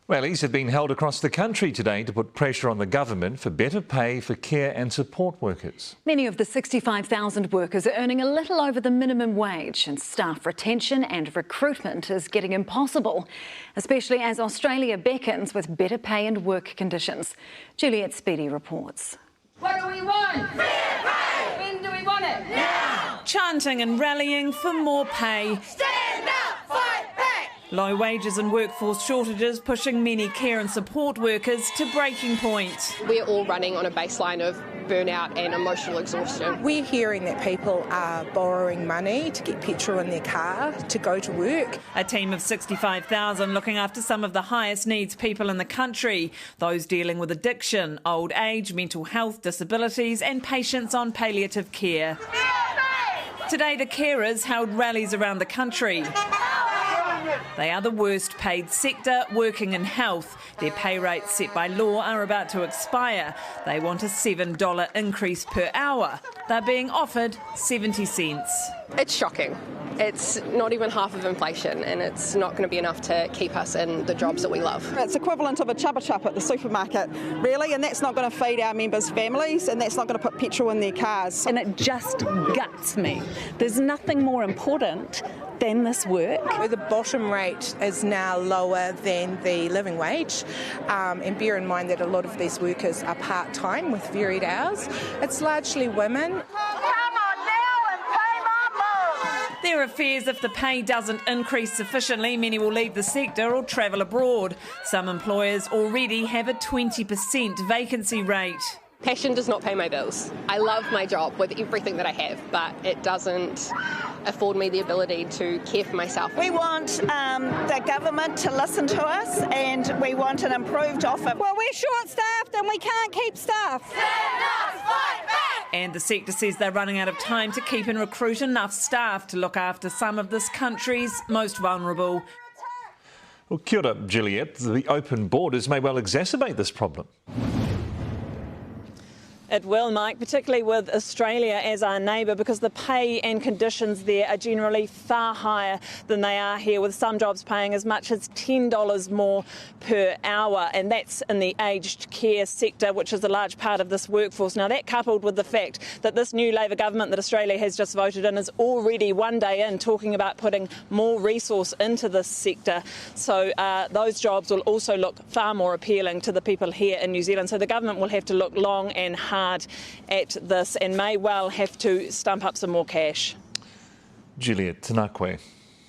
Rallies have been held across the country today to put pressure on the government for better pay for care and support workers. Many of the 65,000 workers are earning a little over the minimum wage, and staff retention and recruitment is getting impossible, especially as Australia beckons with better pay and work conditions. Juliet Speedy reports. What do we want? Fair pay! When do we want it? Now! Chanting and rallying for more pay. Stand up, fight back! Low wages and workforce shortages pushing many care and support workers to breaking point. We're all running on a baseline of burnout and emotional exhaustion. We're hearing that people are borrowing money to get petrol in their car to go to work. A team of 65,000 looking after some of the highest needs people in the country, those dealing with addiction, old age, mental health, disabilities and patients on palliative care. Today the carers held rallies around the country. They are the worst paid sector working in health. Their pay rates set by law are about to expire. They want a $7 increase per hour. They're being offered 70 cents. It's shocking. It's not even half of inflation, and it's not going to be enough to keep us in the jobs that we love. It's equivalent of a chubba chup at the supermarket, really, and that's not going to feed our members' families, and that's not going to put petrol in their cars. And it just guts me. There's nothing more important than this work. The bottom rate is now lower than the living wage, and bear in mind that a lot of these workers are part-time with varied hours. It's largely women. There are fears if the pay doesn't increase sufficiently, many will leave the sector or travel abroad. Some employers already have a 20% vacancy rate. Passion does not pay my bills. I love my job with everything that I have, but it doesn't afford me the ability to care for myself. We want the government to listen to us, and we want an improved offer. Well, we're short-staffed and we can't keep staff. Stand up, fight back! And the sector says they're running out of time to keep and recruit enough staff to look after some of this country's most vulnerable. Well, kia ora, Juliet. The open borders may well exacerbate this problem. It will, Mike, particularly with Australia as our neighbour, because the pay and conditions there are generally far higher than they are here, with some jobs paying as much as $10 more per hour, and that's in the aged care sector, which is a large part of this workforce. Now, that coupled with the fact that this new Labor government that Australia has just voted in is already one day in talking about putting more resource into this sector. So those jobs will also look far more appealing to the people here in New Zealand. So the government will have to look long and hard at this and may well have to stump up some more cash. Juliet Tanakwe.